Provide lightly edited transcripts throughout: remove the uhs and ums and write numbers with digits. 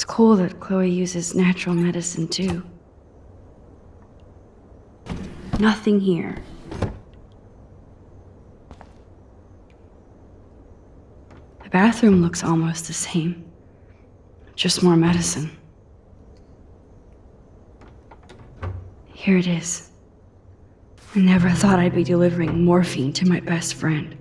It's cool that Chloe uses natural medicine too. Nothing here. The bathroom looks almost the same. Just more medicine. Here it is. I never thought I'd be delivering morphine to my best friend.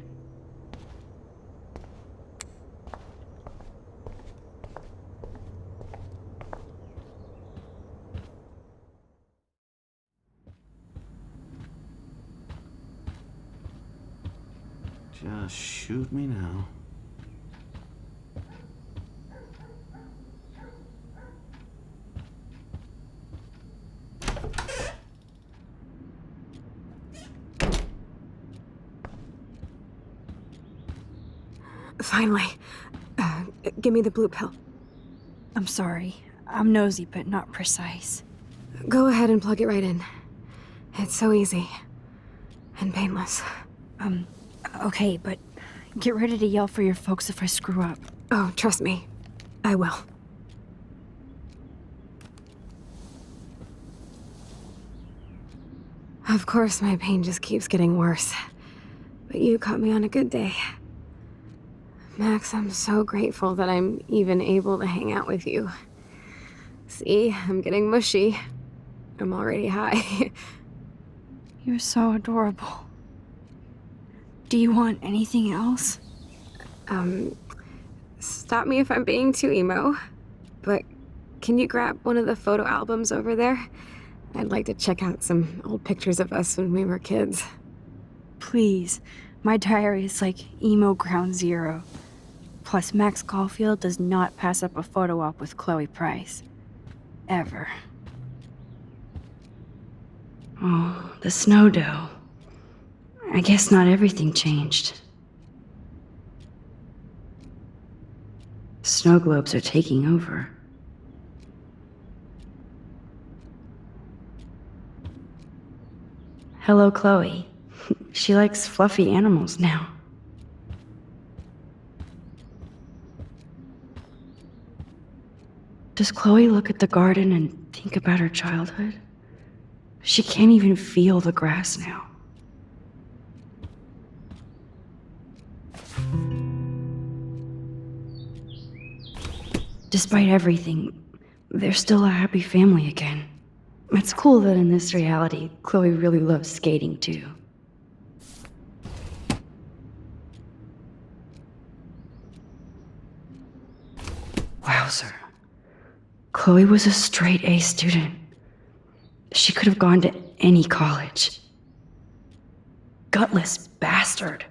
Just shoot me now. Finally. Give me the blue pill. I'm sorry. I'm nosy, but not precise. Go ahead and plug it right in. It's so easy. And painless. Okay, but get ready to yell for your folks if I screw up. Oh, trust me. I will. Of course, my pain just keeps getting worse. But you caught me on a good day. Max, I'm so grateful that I'm even able to hang out with you. See, I'm getting mushy. I'm already high. You're so adorable. Do you want anything else? Stop me if I'm being too emo, but can you grab one of the photo albums over there? I'd like to check out some old pictures of us when we were kids. Please. My diary is like emo ground zero. Plus, Max Caulfield does not pass up a photo op with Chloe Price. Ever. Oh, the snow dough. I guess not everything changed. Snow globes are taking over. Hello, Chloe. She likes fluffy animals now. Does Chloe look at the garden and think about her childhood? She can't even feel the grass now. Despite everything, they're still a happy family again. It's cool that in this reality, Chloe really loves skating too. Wowzer. Chloe was a straight A student. She could have gone to any college. Gutless bastard.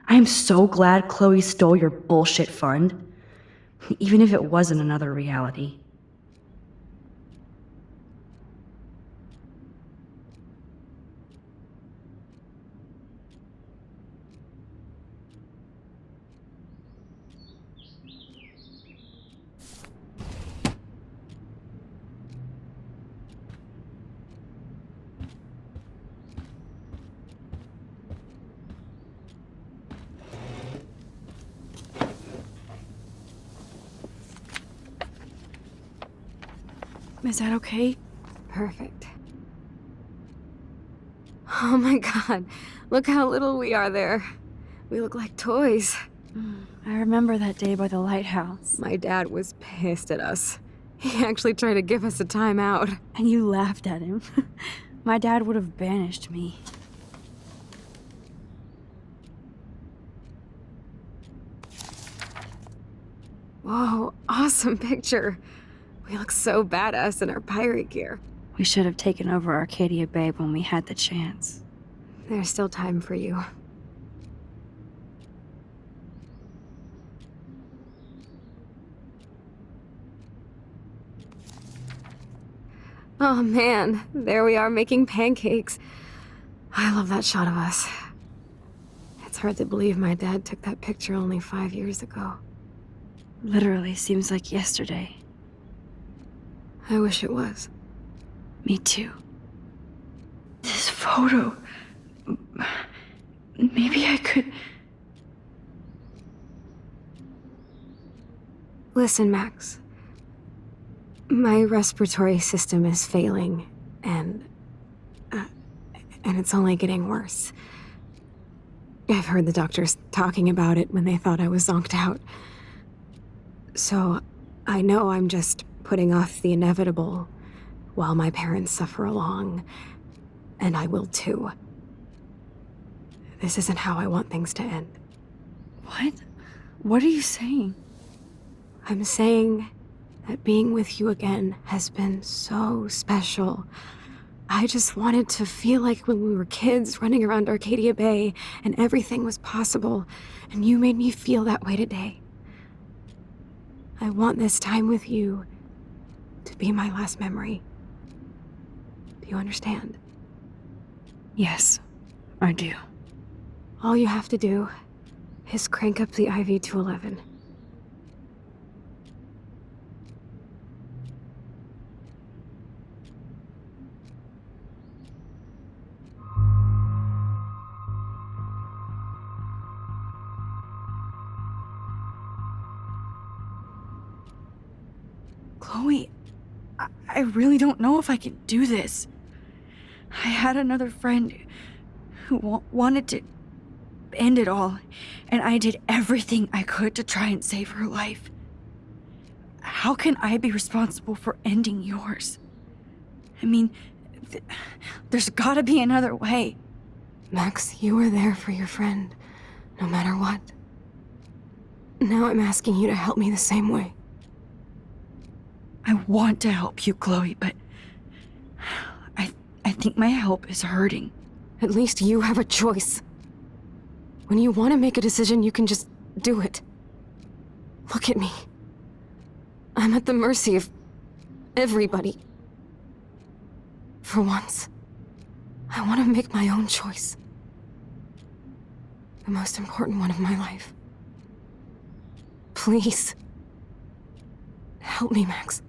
I am so glad Chloe stole your bullshit fund. Even if it wasn't another reality. Is that okay? Perfect. Oh my god, look how little we are there. We look like toys. I remember that day by the lighthouse. My dad was pissed at us. He actually tried to give us a timeout. And you laughed at him. My dad would have banished me. Whoa, awesome picture. We look so badass in our pirate gear. We should have taken over Arcadia Bay when we had the chance. There's still time for you. Oh man, there we are making pancakes. I love that shot of us. It's hard to believe my dad took that picture only 5 years ago. Literally seems like yesterday. I wish it was. Me too. This photo... Maybe I could... Listen, Max. My respiratory system is failing, and it's only getting worse. I've heard the doctors talking about it when they thought I was zonked out. So, I know I'm just putting off the inevitable while my parents suffer along, and I will too. This isn't how I want things to end. What? What are you saying? I'm saying that being with you again has been so special. I just wanted to feel like when we were kids running around Arcadia Bay and everything was possible, and you made me feel that way today. I want this time with you to be my last memory. Do you understand? Yes, I do. All you have to do is crank up the IV to 11. Chloe, I really don't know if I can do this. I had another friend who wanted to end it all, and I did everything I could to try and save her life. How can I be responsible for ending yours? I mean, there's gotta be another way. Max, you were there for your friend, no matter what. Now I'm asking you to help me the same way. I want to help you, Chloe, but I think my help is hurting. At least you have a choice. When you want to make a decision, you can just do it. Look at me. I'm at the mercy of everybody. For once, I want to make my own choice. The most important one of my life. Please. Help me, Max.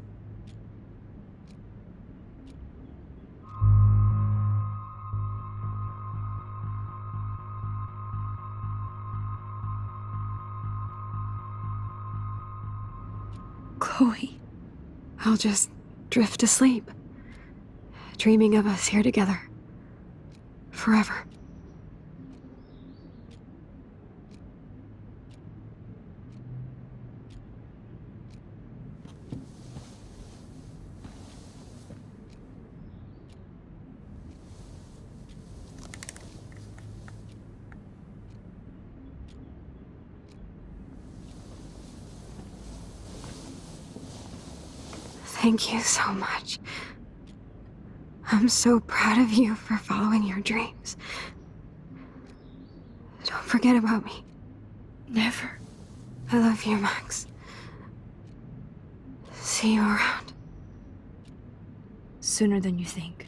Chloe. I'll just drift to sleep, dreaming of us here together. Forever. Thank you so much. I'm so proud of you for following your dreams. Don't forget about me. Never. I love you, Max. See you around. Sooner than you think.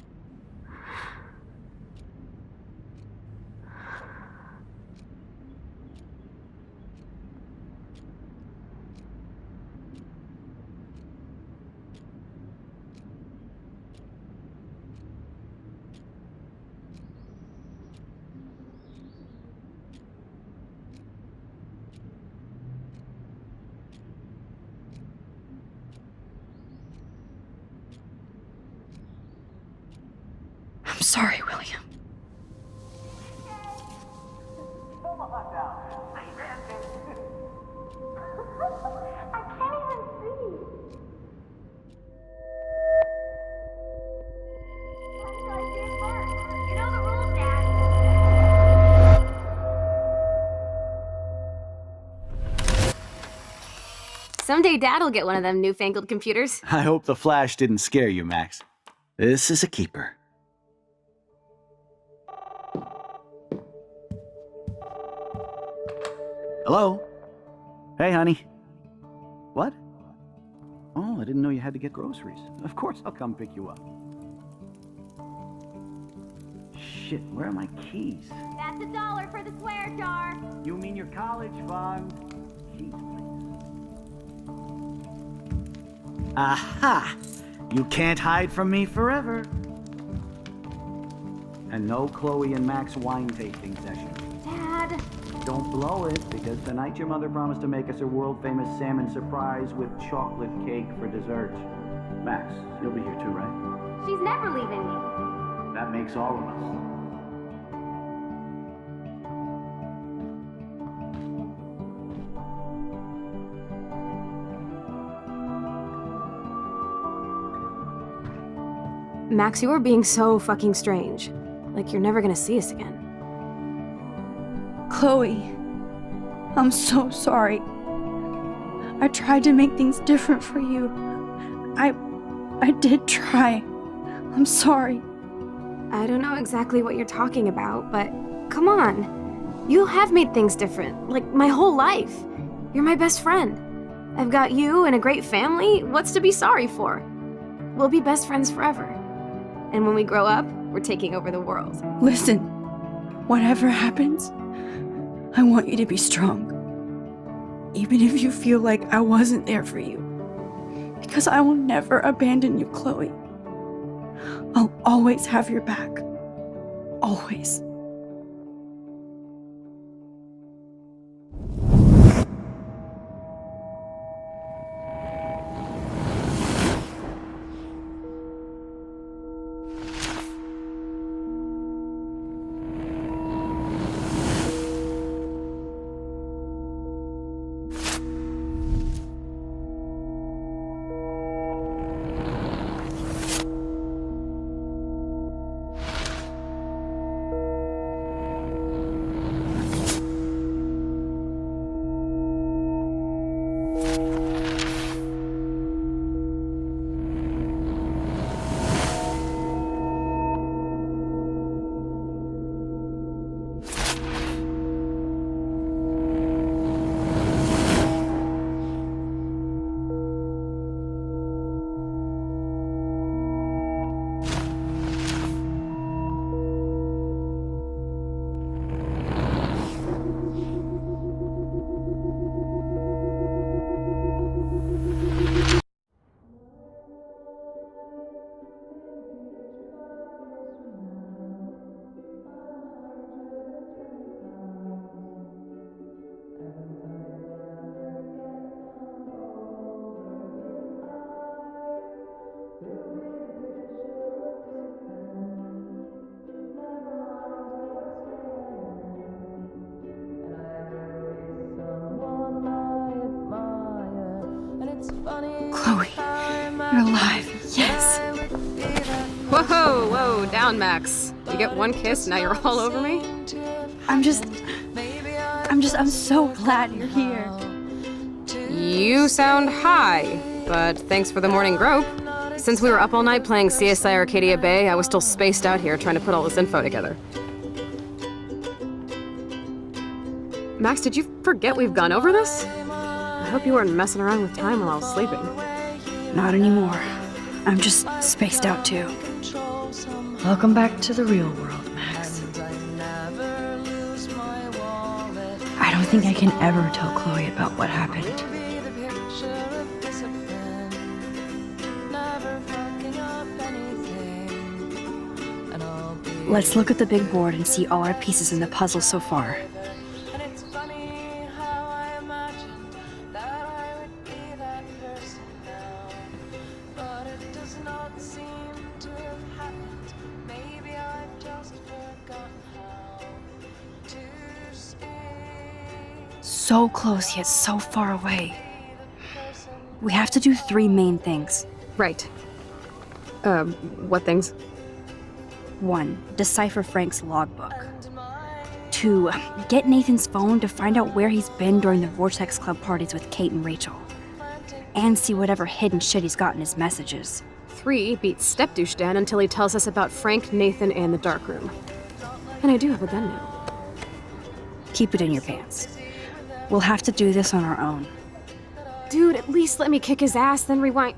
I'm sorry, William. Someday Dad'll get one of them newfangled computers. I hope the flash didn't scare you, Max. This is a keeper. Hello? Hey, honey. What? Oh, I didn't know you had to get groceries. Of course I'll come pick you up. Shit, where are my keys? That's $1 for the swear jar. You mean your college fund? Keys, please. Aha! You can't hide from me forever. And no Chloe and Max wine tasting session. Dad. Don't blow it, because tonight your mother promised to make us a world-famous salmon surprise with chocolate cake for dessert. Max, you'll be here too, right? She's never leaving me. That makes all of us. Max, you are being so fucking strange. Like you're never gonna see us again. Chloe, I'm so sorry. I tried to make things different for you. I did try. I'm sorry. I don't know exactly what you're talking about, but come on. You have made things different, like my whole life. You're my best friend. I've got you and a great family. What's to be sorry for? We'll be best friends forever. And when we grow up, we're taking over the world. Listen, whatever happens, I want you to be strong. Even if you feel like I wasn't there for you. Because I will never abandon you, Chloe. I'll always have your back. Always. Chloe, you're alive. Yes. Whoa, down, Max. You get one kiss, now you're all over me? I'm so glad you're here. You sound high, but thanks for the morning grope. Since we were up all night playing CSI Arcadia Bay, I was still spaced out here trying to put all this info together. Max, did you forget we've gone over this? I hope you weren't messing around with time while I was sleeping. Not anymore. I'm just spaced out too. Welcome back to the real world, Max. I don't think I can ever tell Chloe about what happened. Let's look at the big board and see all our pieces in the puzzle so far. So close yet so far away. We have to do 3 main things. Right. What things? 1. Decipher Frank's logbook. 2. Get Nathan's phone to find out where he's been during the Vortex Club parties with Kate and Rachel. And see whatever hidden shit he's got in his messages. 3. Beat Step-Douche Dan until he tells us about Frank, Nathan, and the dark room. And I do have a gun now. Keep it in your pants. We'll have to do this on our own. Dude, at least let me kick his ass, then rewind.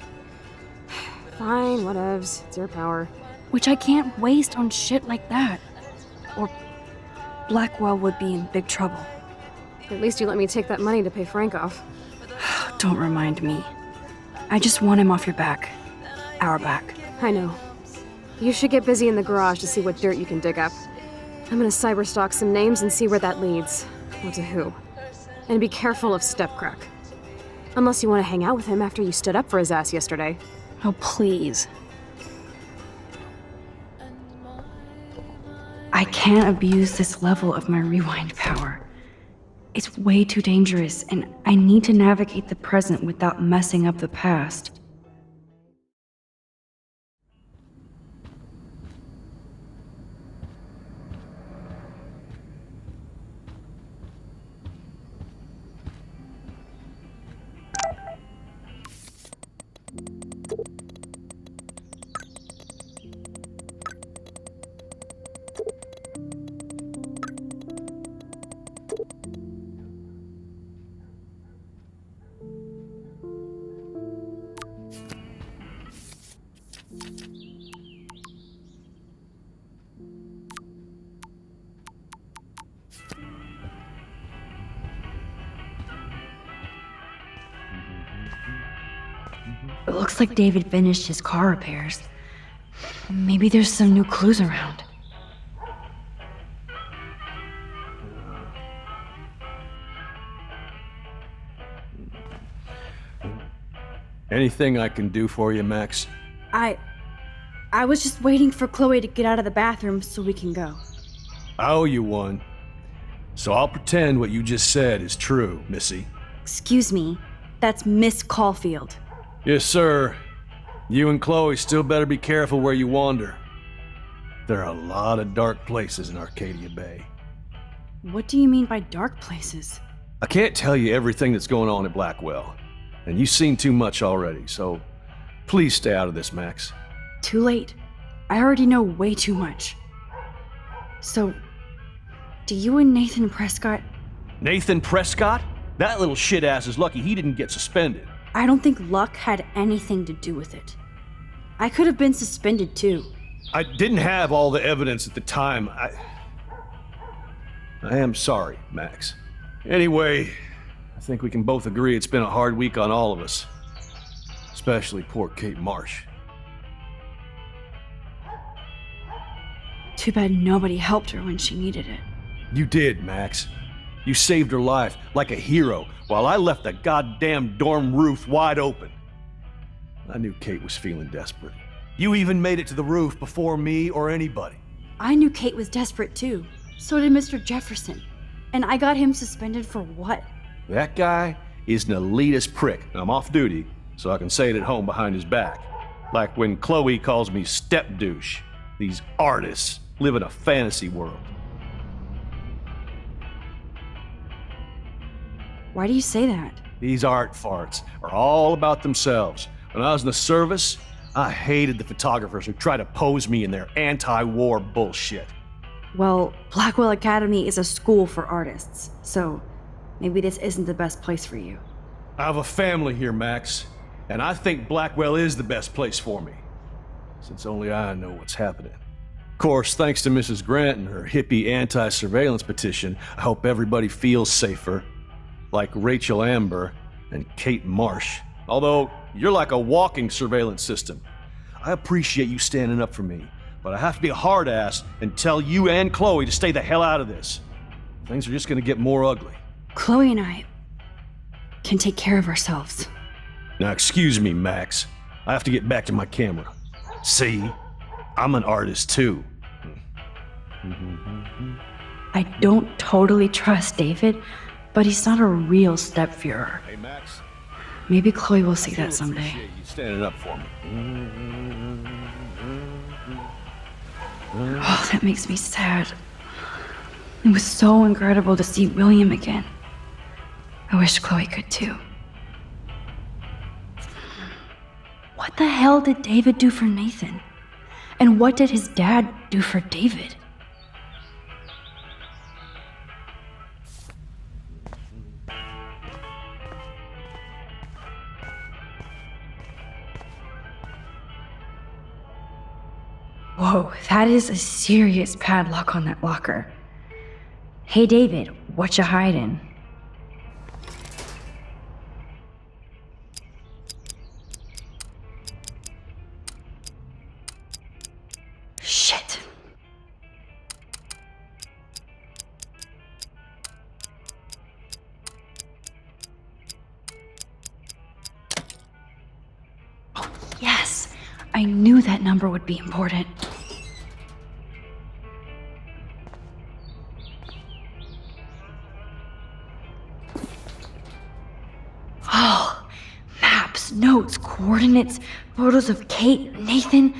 Fine, whatevs. It's your power. Which I can't waste on shit like that. Or Blackwell would be in big trouble. At least you let me take that money to pay Frank off. Don't remind me. I just want him off your back. Our back. I know. You should get busy in the garage to see what dirt you can dig up. I'm gonna cyberstalk some names and see where that leads. Or to who. And be careful of Stepcrack. Unless you want to hang out with him after you stood up for his ass yesterday. Oh, please. I can't abuse this level of my rewind power. It's way too dangerous, and I need to navigate the present without messing up the past. It looks like David finished his car repairs. Maybe there's some new clues around. Anything I can do for you, Max? I was just waiting for Chloe to get out of the bathroom so we can go. I owe you one. So I'll pretend what you just said is true, Missy. Excuse me, that's Miss Caulfield. Yes, sir. You and Chloe still better be careful where you wander. There are a lot of dark places in Arcadia Bay. What do you mean by dark places? I can't tell you everything that's going on at Blackwell, and you've seen too much already, so please stay out of this, Max. Too late. I already know way too much. So, do you and Nathan Prescott... Nathan Prescott? That little shit-ass is lucky he didn't get suspended. I don't think luck had anything to do with it. I could have been suspended too. I didn't have all the evidence at the time. I am sorry, Max. Anyway, I think we can both agree it's been a hard week on all of us. Especially poor Kate Marsh. Too bad nobody helped her when she needed it. You did, Max. You saved her life like a hero while I left the goddamn dorm roof wide open. I knew Kate was feeling desperate. You even made it to the roof before me or anybody. I knew Kate was desperate too. So did Mr. Jefferson. And I got him suspended for what? That guy is an elitist prick, and I'm off duty, so I can say it at home behind his back. Like when Chloe calls me step douche. These artists live in a fantasy world. Why do you say that? These art farts are all about themselves. When I was in the service, I hated the photographers who try to pose me in their anti-war bullshit. Well, Blackwell Academy is a school for artists, so maybe this isn't the best place for you. I have a family here, Max, and I think Blackwell is the best place for me, since only I know what's happening. Of course, thanks to Mrs. Grant and her hippie anti-surveillance petition, I hope everybody feels safer, like Rachel Amber and Kate Marsh. Although, you're like a walking surveillance system. I appreciate you standing up for me, but I have to be a hard ass and tell you and Chloe to stay the hell out of this. Things are just gonna get more ugly. Chloe and I can take care of ourselves. Now excuse me, Max. I have to get back to my camera. See? I'm an artist too. I don't totally trust David, but he's not a real stepfuhrer. Hey, Max. Maybe Chloe will see that someday. Appreciate you standing up for me. Oh, that makes me sad. It was so incredible to see William again. I wish Chloe could too. What the hell did David do for Nathan? And what did his dad do for David? Whoa, that is a serious padlock on that locker. Hey David, what you hiding? Shit. Oh, yeah. Yes! I knew that number would be important. Oh, maps, notes, coordinates, photos of Kate, Nathan.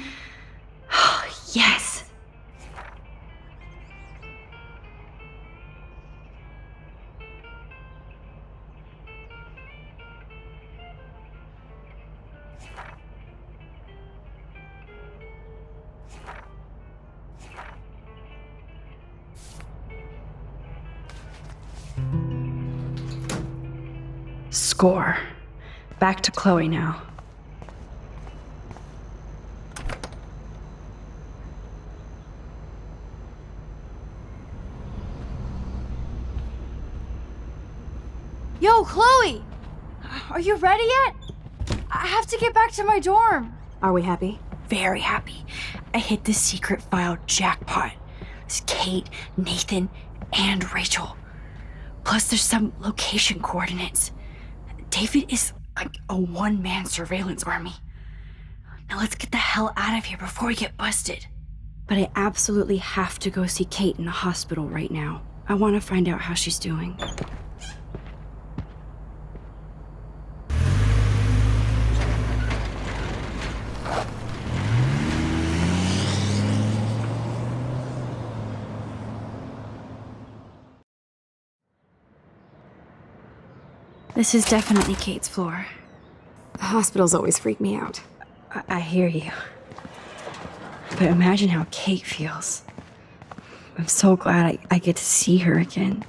Oh, yes. Score. Back to Chloe now. Yo, Chloe! Are you ready yet? I have to get back to my dorm. Are we happy? Very happy. I hit the secret file jackpot. It's Kate, Nathan, and Rachel. Plus, there's some location coordinates. David is like a one-man surveillance army. Now let's get the hell out of here before we get busted. But I absolutely have to go see Kate in the hospital right now. I want to find out how she's doing. This is definitely Kate's floor. The hospitals always freak me out. I hear you. But imagine how Kate feels. I'm so glad I get to see her again.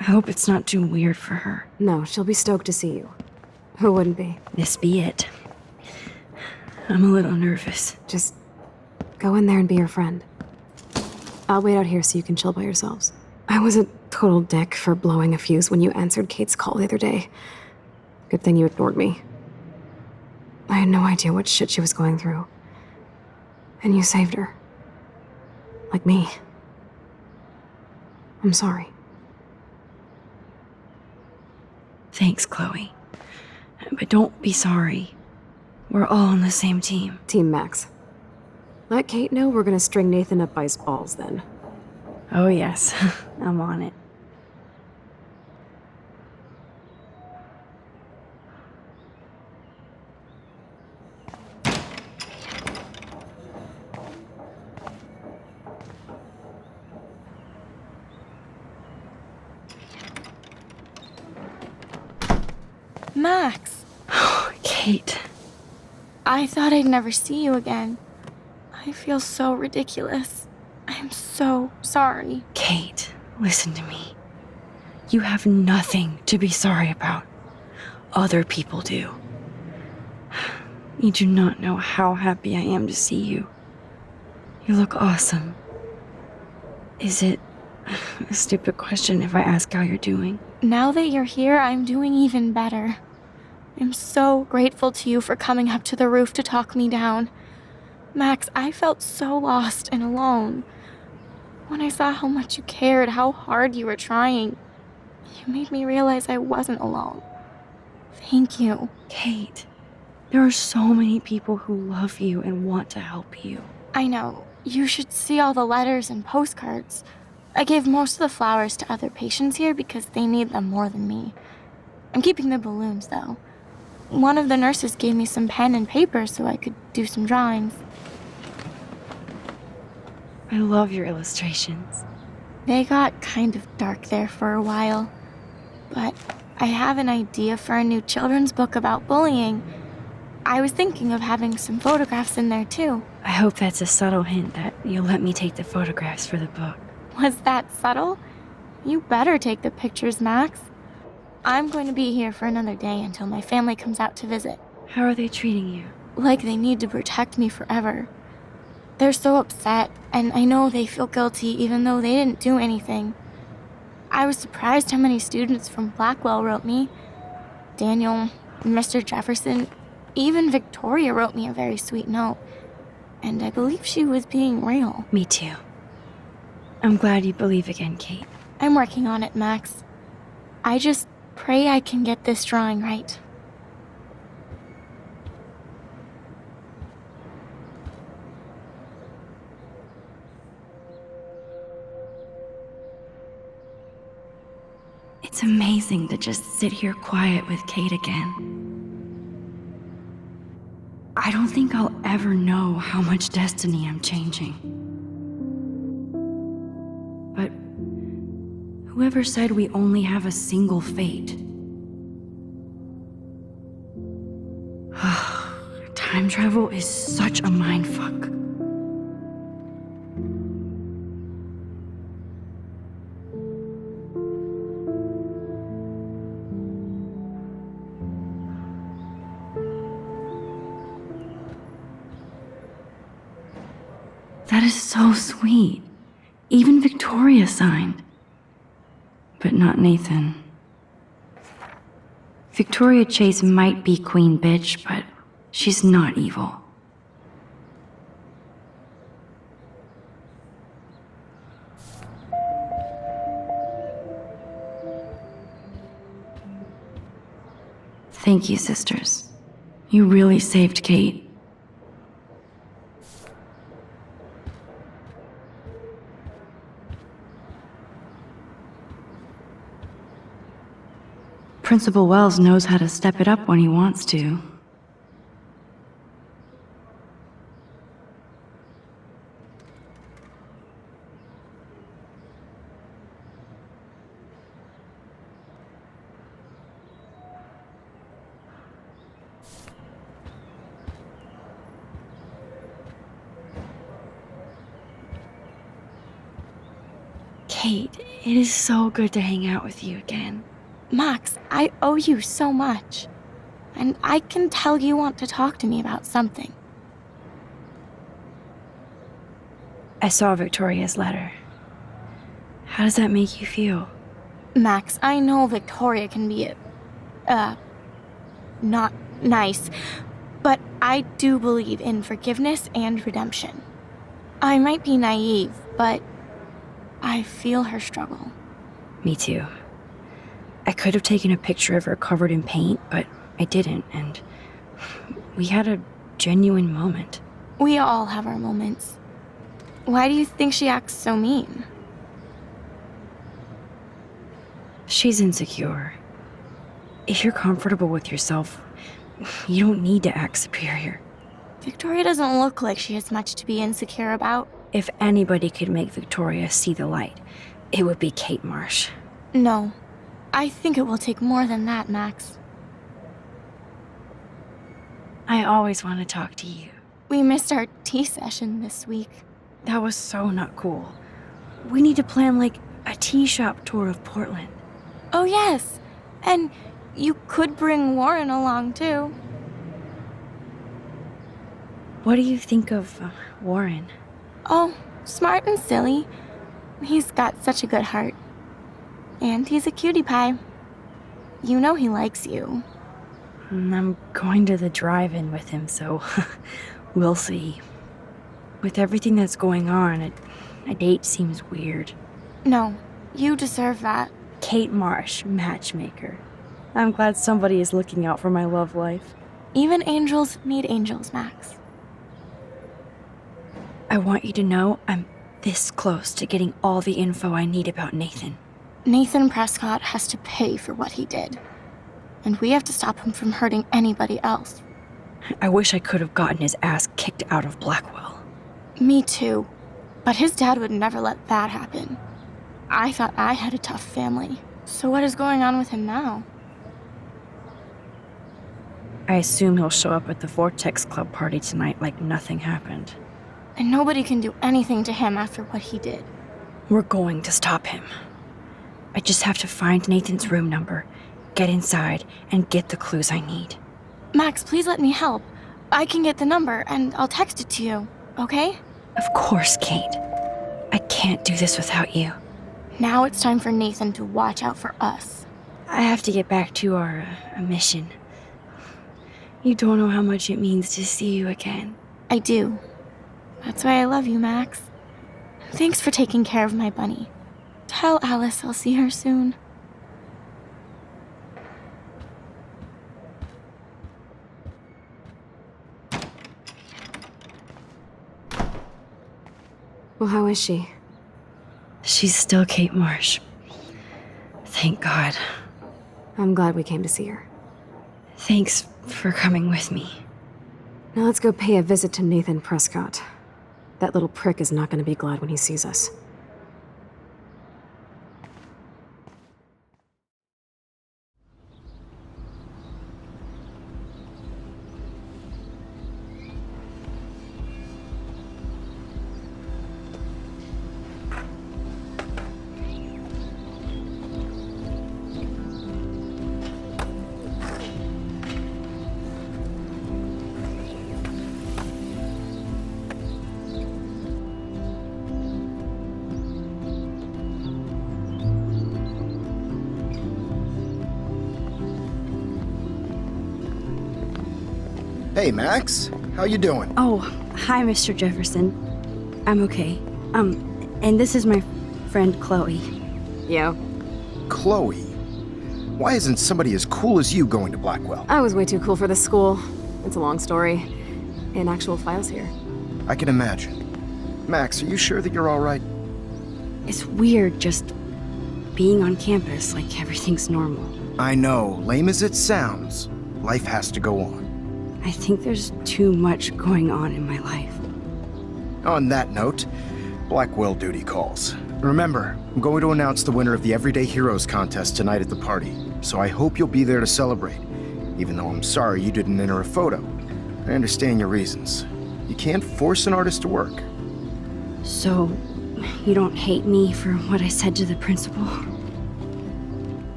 I hope it's not too weird for her. No, she'll be stoked to see you. Who wouldn't be? This be it. I'm a little nervous. Just go in there and be your friend. I'll wait out here so you can chill by yourselves. I was a total dick for blowing a fuse when you answered Kate's call the other day. Good thing you ignored me. I had no idea what shit she was going through. And you saved her. Like me. I'm sorry. Thanks, Chloe. But don't be sorry. We're all on the same team. Team Max. Let Kate know we're gonna string Nathan up by his balls then. Oh yes, I'm on it. Max, Kate. I thought I'd never see you again. I feel so ridiculous. I'm so sorry. Kate, listen to me. You have nothing to be sorry about. Other people do. You do not know how happy I am to see you. You look awesome. Is it a stupid question if I ask how you're doing? Now that you're here, I'm doing even better. I'm so grateful to you for coming up to the roof to talk me down. Max, I felt so lost and alone. When I saw how much you cared, how hard you were trying, you made me realize I wasn't alone. Thank you. Kate, there are so many people who love you and want to help you. I know. You should see all the letters and postcards. I gave most of the flowers to other patients here because they need them more than me. I'm keeping the balloons, though. One of the nurses gave me some pen and paper so I could do some drawings. I love your illustrations. They got kind of dark there for a while. But I have an idea for a new children's book about bullying. I was thinking of having some photographs in there, too. I hope that's a subtle hint that you'll let me take the photographs for the book. Was that subtle? You better take the pictures, Max. I'm going to be here for another day until my family comes out to visit. How are they treating you? Like they need to protect me forever. They're so upset, and I know they feel guilty even though they didn't do anything. I was surprised how many students from Blackwell wrote me. Daniel, Mr. Jefferson, even Victoria wrote me a very sweet note. And I believe she was being real. Me too. I'm glad you believe again, Kate. I'm working on it, Max. I just pray I can get this drawing right. It's amazing to just sit here quiet with Kate again. I don't think I'll ever know how much destiny I'm changing. But whoever said we only have a single fate? Time travel is such a mindfuck. That is so sweet. Even Victoria signed. But not Nathan. Victoria Chase might be queen bitch, but she's not evil. Thank you, sisters. You really saved Kate. Principal Wells knows how to step it up when he wants to. Kate, it is so good to hang out with you again. Max, I owe you so much. And I can tell you want to talk to me about something. I saw Victoria's letter. How does that make you feel? Max, I know Victoria can be, not nice, but I do believe in forgiveness and redemption. I might be naive, but I feel her struggle. Me too. I could have taken a picture of her covered in paint, but I didn't, and we had a genuine moment. We all have our moments. Why do you think she acts so mean? She's insecure. If you're comfortable with yourself, you don't need to act superior. Victoria doesn't look like she has much to be insecure about. If anybody could make Victoria see the light, it would be Kate Marsh. No. I think it will take more than that, Max. I always want to talk to you. We missed our tea session this week. That was so not cool. We need to plan, like, a tea shop tour of Portland. Oh, yes. And you could bring Warren along, too. What do you think of Warren? Oh, smart and silly. He's got such a good heart. And he's a cutie pie. You know he likes you. I'm going to the drive-in with him, so we'll see. With everything that's going on, a date seems weird. No, you deserve that. Kate Marsh, matchmaker. I'm glad somebody is looking out for my love life. Even angels need angels, Max. I want you to know I'm this close to getting all the info I need about Nathan. Nathan Prescott has to pay for what he did. And we have to stop him from hurting anybody else. I wish I could have gotten his ass kicked out of Blackwell. Me too. But his dad would never let that happen. I thought I had a tough family. So what is going on with him now? I assume he'll show up at the Vortex Club party tonight like nothing happened. And nobody can do anything to him after what he did. We're going to stop him. I just have to find Nathan's room number, get inside, and get the clues I need. Max, please let me help. I can get the number, and I'll text it to you, okay? Of course, Kate. I can't do this without you. Now it's time for Nathan to watch out for us. I have to get back to our mission. You don't know how much it means to see you again. I do. That's why I love you, Max. Thanks for taking care of my bunny. Tell Alice I'll see her soon. Well, how is she? She's still Kate Marsh. Thank God. I'm glad we came to see her. Thanks for coming with me. Now let's go pay a visit to Nathan Prescott. That little prick is not going to be glad when he sees us. Hey, Max. How you doing? Oh, hi, Mr. Jefferson. I'm okay. And this is my friend Chloe. Yo. Chloe. Why isn't somebody as cool as you going to Blackwell? I was way too cool for this school. It's a long story. In actual files here. I can imagine. Max, are you sure that you're all right? It's weird just being on campus like everything's normal. I know, lame as it sounds, life has to go on. I think there's too much going on in my life. On that note, Blackwell duty calls. Remember, I'm going to announce the winner of the Everyday Heroes contest tonight at the party, so I hope you'll be there to celebrate, even though I'm sorry you didn't enter a photo. I understand your reasons. You can't force an artist to work. So, you don't hate me for what I said to the principal?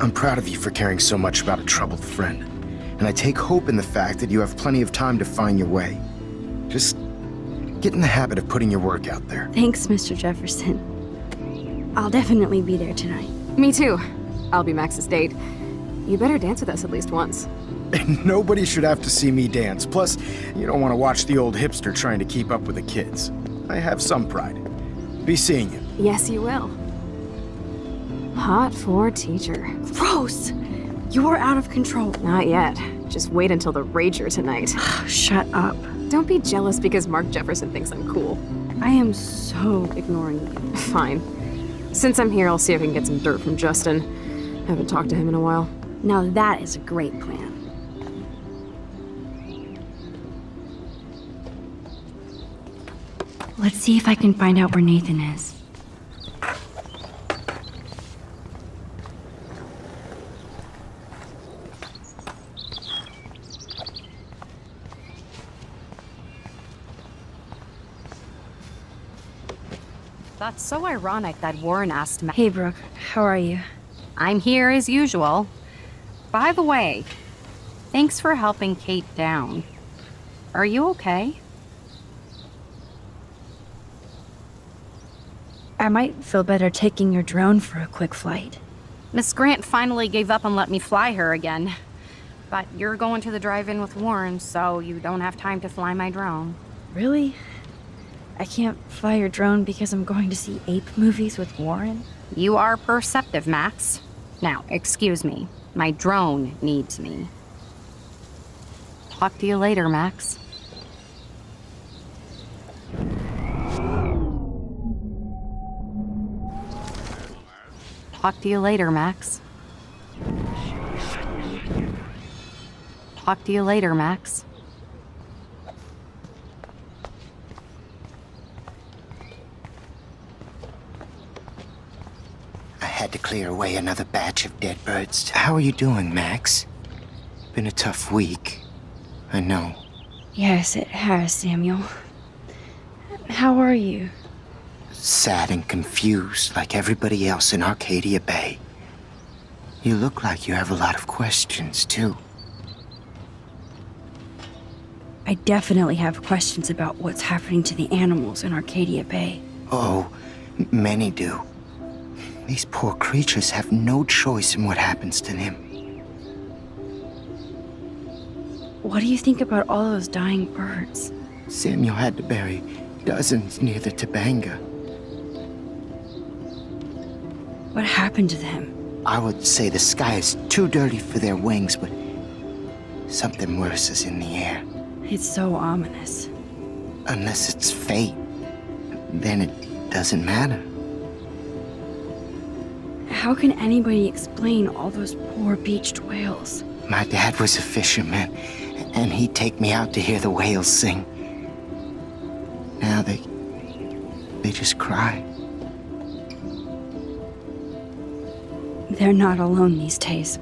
I'm proud of you for caring so much about a troubled friend, and I take hope in the fact that you have plenty of time to find your way. Just get in the habit of putting your work out there. Thanks, Mr. Jefferson. I'll definitely be there tonight. Me too. I'll be Max's date. You better dance with us at least once. Nobody should have to see me dance. Plus, you don't want to watch the old hipster trying to keep up with the kids. I have some pride. Be seeing you. Yes, you will. Hot for teacher. Gross! You're out of control. Not yet. Just wait until the rager tonight. Shut up. Don't be jealous because Mark Jefferson thinks I'm cool. I am so ignoring you. Fine. Since I'm here, I'll see if I can get some dirt from Justin. Haven't talked to him in a while. Now that is a great plan. Let's see if I can find out where Nathan is. That's so ironic that Warren asked me. Hey, Brooke. How are you? I'm here as usual. By the way, thanks for helping Kate down. Are you okay? I might feel better taking your drone for a quick flight. Miss Grant finally gave up and let me fly her again. But you're going to the drive-in with Warren, so you don't have time to fly my drone. Really? I can't fly your drone because I'm going to see ape movies with Warren? You are perceptive, Max. Now, excuse me. My drone needs me. Talk to you later, Max. Talk to you later, Max. Talk to you later, Max. I had to clear away another batch of dead birds. How are you doing, Max? Been a tough week. I know. Yes, it has, Samuel. How are you? Sad and confused like everybody else in Arcadia Bay. You look like you have a lot of questions, too. I definitely have questions about what's happening to the animals in Arcadia Bay. Oh, many do. These poor creatures have no choice in what happens to them. What do you think about all those dying birds? Samuel had to bury dozens near the Tabanga. What happened to them? I would say the sky is too dirty for their wings, but something worse is in the air. It's so ominous. Unless it's fate, then it doesn't matter. How can anybody explain all those poor beached whales? My dad was a fisherman, and he'd take me out to hear the whales sing. Now they just cry. They're not alone these days.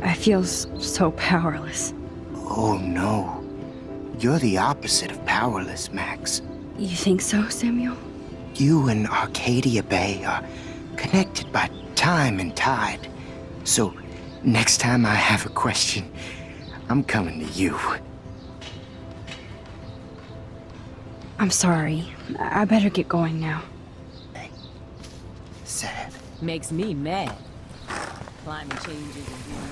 I feel so powerless. Oh no. You're the opposite of powerless, Max. You think so, Samuel? You and Arcadia Bay are connected by time and tide. So, next time I have a question, I'm coming to you. I'm sorry. I better get going now. Sad. Makes me mad. Climate change is in my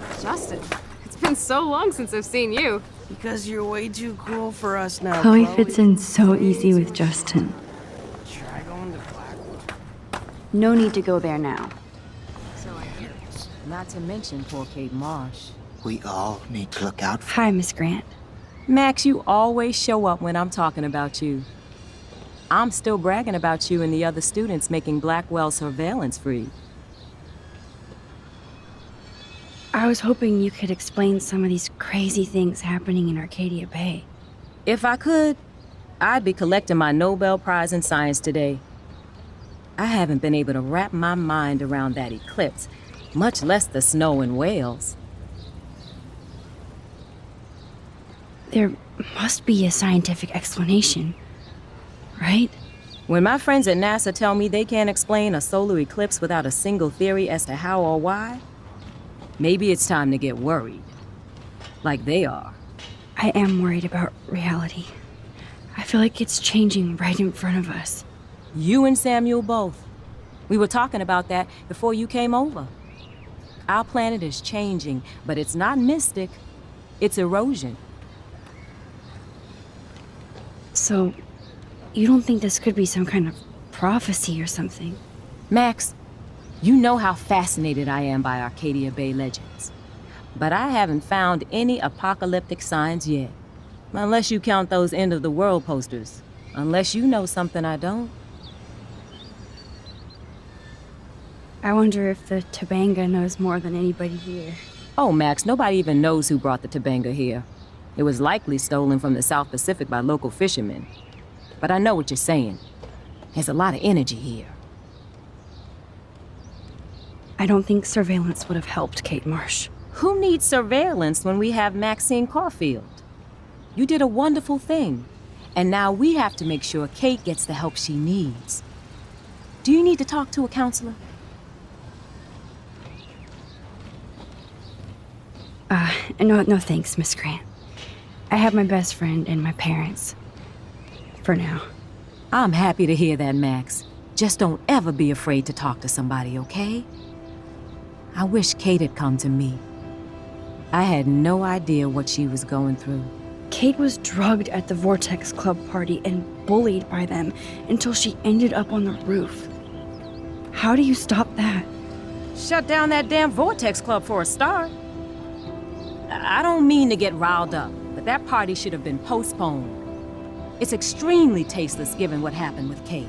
ass. Justin, it's been so long since I've seen you. Because you're way too cool for us now, Chloe fits in so easy with Justin. Try going to Blackwood. No need to go there now. Not to mention poor Kate Marsh. We all need to look out for... Hi, Miss Grant. Max, you always show up when I'm talking about you. I'm still bragging about you and the other students making Blackwell surveillance free. I was hoping you could explain some of these crazy things happening in Arcadia Bay. If I could, I'd be collecting my Nobel Prize in Science today. I haven't been able to wrap my mind around that eclipse, much less the snow in Wales. There must be a scientific explanation, right? When my friends at NASA tell me they can't explain a solar eclipse without a single theory as to how or why, maybe it's time to get worried. Like they are. I am worried about reality. I feel like it's changing right in front of us. You and Samuel both. We were talking about that before you came over. Our planet is changing, but it's not mystic. It's erosion. So, you don't think this could be some kind of prophecy or something? Max, you know how fascinated I am by Arcadia Bay legends. But I haven't found any apocalyptic signs yet. Unless you count those end-of-the-world posters. Unless you know something I don't. I wonder if the Tobanga knows more than anybody here. Oh, Max, nobody even knows who brought the Tobanga here. It was likely stolen from the South Pacific by local fishermen. But I know what you're saying. There's a lot of energy here. I don't think surveillance would have helped Kate Marsh. Who needs surveillance when we have Maxine Caulfield? You did a wonderful thing. And now we have to make sure Kate gets the help she needs. Do you need to talk to a counselor? No thanks, Miss Grant. I have my best friend and my parents. For now. I'm happy to hear that, Max. Just don't ever be afraid to talk to somebody, okay? I wish Kate had come to me. I had no idea what she was going through. Kate was drugged at the Vortex Club party and bullied by them until she ended up on the roof. How do you stop that? Shut down that damn Vortex Club for a start. I don't mean to get riled up, but that party should have been postponed. It's extremely tasteless given what happened with Kate.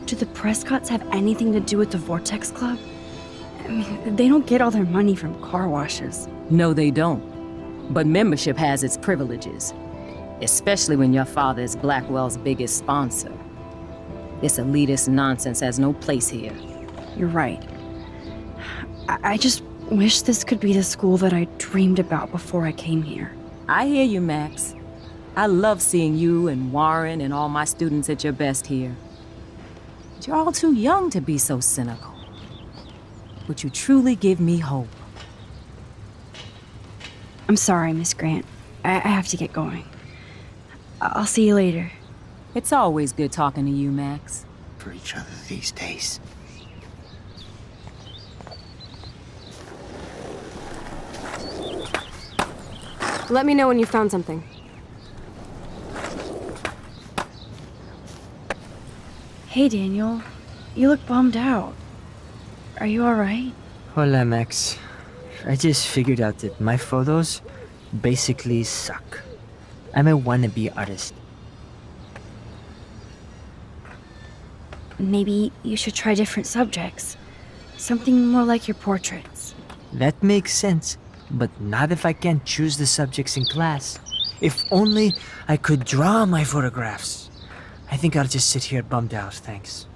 Do the Prescotts have anything to do with the Vortex Club? I mean, they don't get all their money from car washes. No, they don't. But membership has its privileges. Especially when your father is Blackwell's biggest sponsor. This elitist nonsense has no place here. You're right. I just wish this could be the school that I dreamed about before I came here. I hear you, Max. I love seeing you and Warren and all my students at your best here. But you're all too young to be so cynical. But you truly give me hope. I'm sorry, Miss Grant. I have to get going. I'll see you later. It's always good talking to you, Max. For each other these days. Let me know when you found something. Hey, Daniel. You look bummed out. Are you alright? Hola, Max. I just figured out that my photos basically suck. I'm a wannabe artist. maybe you should try different subjects. Something more like your portraits. That makes sense, but not if I can't choose the subjects in class. If only I could draw my photographs. I think I'll just sit here bummed out, thanks.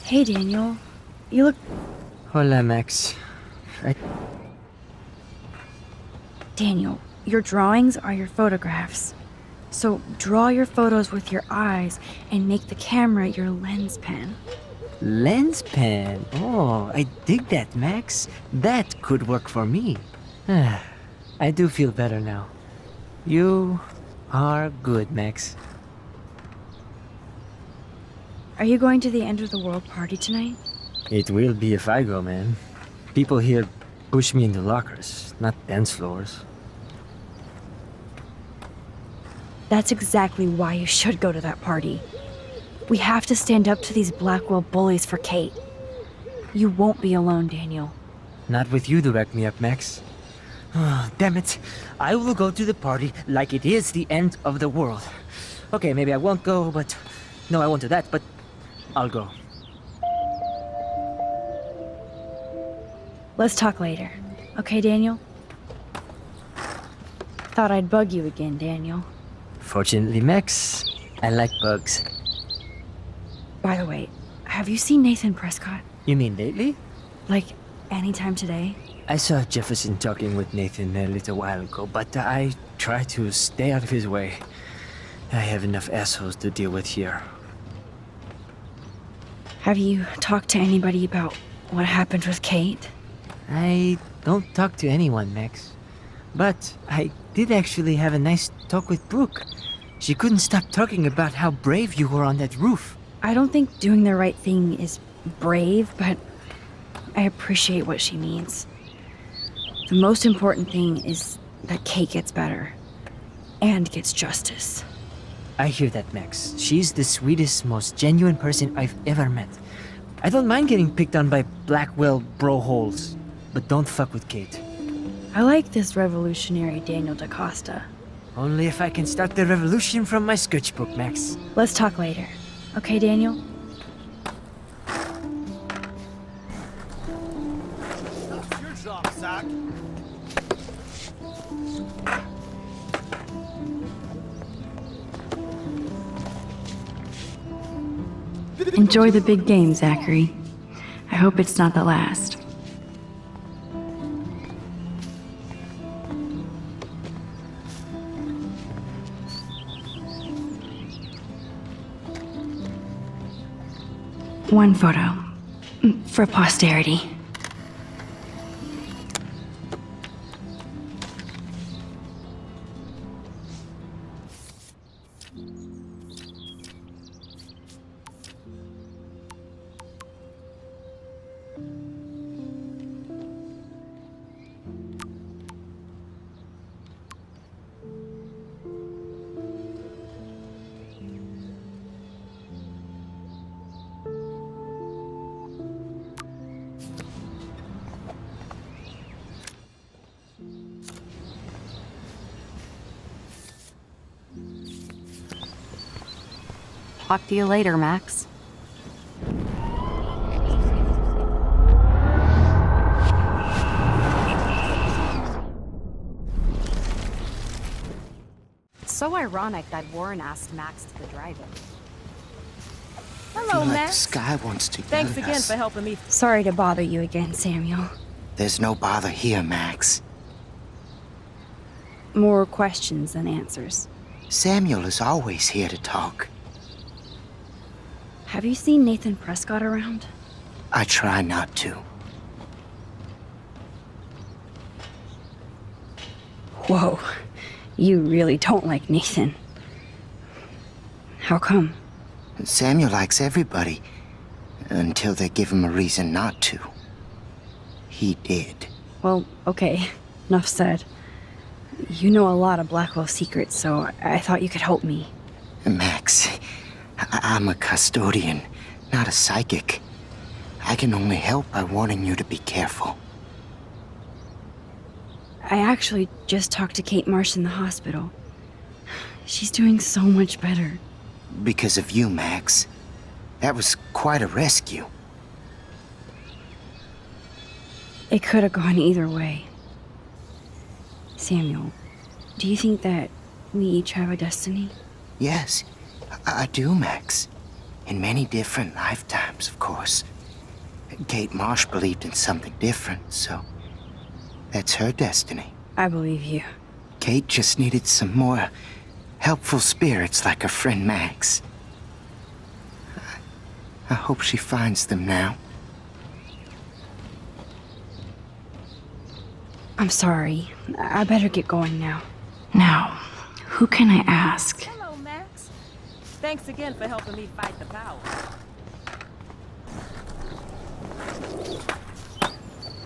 Hey, Daniel. You look... Hola, Max. Daniel, your drawings are your photographs. So draw your photos with your eyes and make the camera your lens pen. Lens pen? Oh, I dig that, Max. That could work for me. I do feel better now. You are good, Max. Are you going to the end of the world party tonight? It will be if I go, man. People here push me into lockers, not dance floors. That's exactly why you should go to that party. We have to stand up to these Blackwell bullies for Kate. You won't be alone, Daniel. Not with you to back me up, Max. Oh, damn it. I will go to the party like it is the end of the world. Okay, maybe I won't go, but... No, I won't do that, but I'll go. Let's talk later. Okay, Daniel? Thought I'd bug you again, Daniel. Fortunately, Max, I like bugs. By the way, have you seen Nathan Prescott? You mean lately? Like, anytime today? I saw Jefferson talking with Nathan a little while ago, but I try to stay out of his way. I have enough assholes to deal with here. Have you talked to anybody about what happened with Kate? I don't talk to anyone, Max. But I did actually have a nice talk with Brooke. She couldn't stop talking about how brave you were on that roof. I don't think doing the right thing is brave, but I appreciate what she means. The most important thing is that Kate gets better and gets justice. I hear that, Max. She's the sweetest, most genuine person I've ever met. I don't mind getting picked on by Blackwell bro-holes, but don't fuck with Kate. I like this revolutionary Daniel DaCosta. Only if I can start the revolution from my sketchbook, Max. Let's talk later. Okay, Daniel? Yours off, Zach. Enjoy the big game, Zachary. I hope it's not the last. One photo. For posterity. Talk to you later, Max. It's so ironic that Warren asked Max to the drive-in. I Hello, feel like the Max. sky wants to Thanks eat again us. for helping me. Sorry to bother you again, Samuel. There's no bother here, Max. More questions than answers. Samuel is always here to talk. Have you seen Nathan Prescott around? I try not to. Whoa. You really don't like Nathan. How come? Samuel likes everybody, until they give him a reason not to. He did. Well, okay. Enough said. You know a lot of Blackwell secrets, so I thought you could help me. Max, I'm a custodian, not a psychic. I can only help by warning you to be careful. I actually just talked to Kate Marsh in the hospital. She's doing so much better. Because of you, Max. That was quite a rescue. It could have gone either way. Samuel, do you think that we each have a destiny? Yes, I do, Max. In many different lifetimes, of course. Kate Marsh believed in something different, so that's her destiny. I believe you. Kate just needed some more helpful spirits like her friend Max. I hope she finds them now. I'm sorry. I better get going now. Now, who can I ask? Hello, Max. Thanks again for helping me fight the power.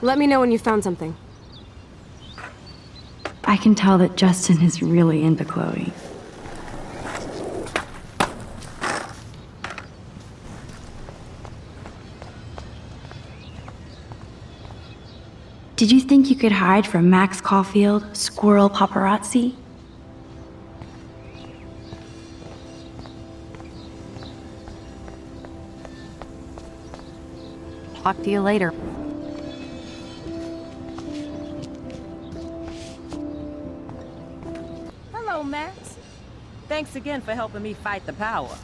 Let me know when you found something. I can tell that Justin is really into Chloe. Did you think you could hide from Max Caulfield, Squirrel Paparazzi? Talk to you later. Hello, Max. Thanks again for helping me fight the power.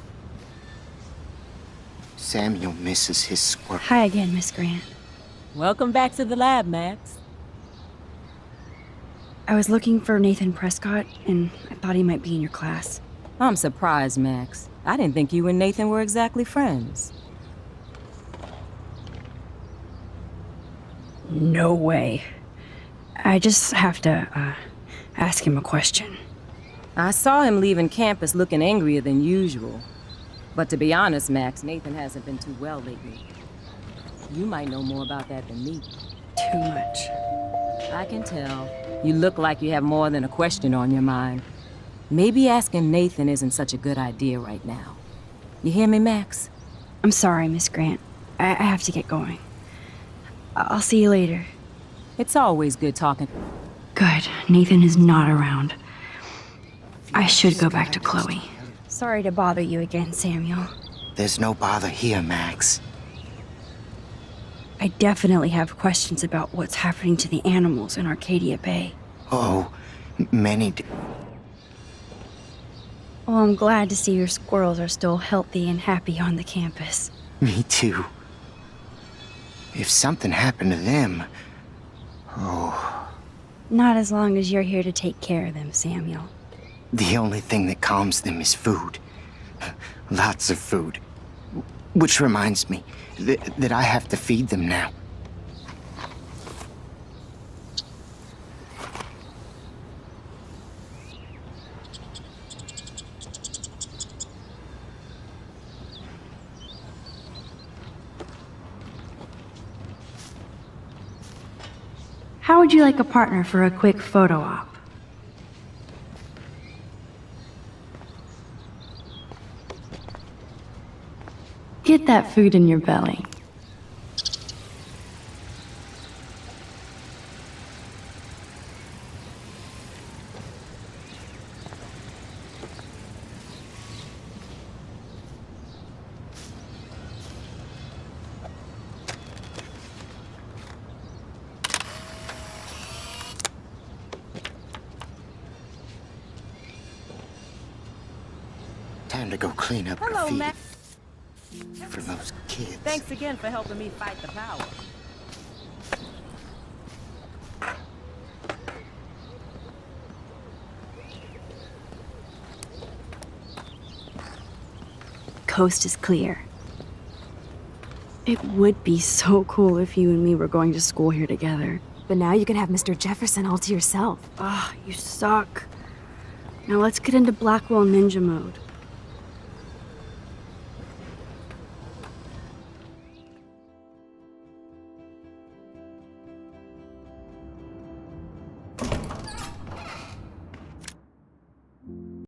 Samuel misses his squirrel. Hi again, Miss Grant. Welcome back to the lab, Max. I was looking for Nathan Prescott, and I thought he might be in your class. I'm surprised, Max. I didn't think you and Nathan were exactly friends. No way. I just have to, ask him a question. I saw him leaving campus looking angrier than usual. But to be honest, Max, Nathan hasn't been too well lately. You might know more about that than me. Too much. I can tell. You look like you have more than a question on your mind. Maybe asking Nathan isn't such a good idea right now. You hear me, Max? I'm sorry, Miss Grant. I have to get going. I'll see you later. It's always good talking. Good. Nathan is not around. I should go back to Chloe. Sorry to bother you again, Samuel. There's no bother here, Max. I definitely have questions about what's happening to the animals in Arcadia Bay. Oh, many Well, I'm glad to see your squirrels are still healthy and happy on the campus. Me too. If something happened to them... Oh... Not as long as you're here to take care of them, Samuel. The only thing that calms them is food. Lots of food. Which reminds me that I have to feed them now. How would you like a partner for a quick photo op? Get that food in your belly. Time to go clean up Hello, graffiti Max. for those kids. Thanks again for helping me fight the power. Coast is clear. It would be so cool if you and me were going to school here together. But now you can have Mr. Jefferson all to yourself. Ah, you suck. Now let's get into Blackwell Ninja mode.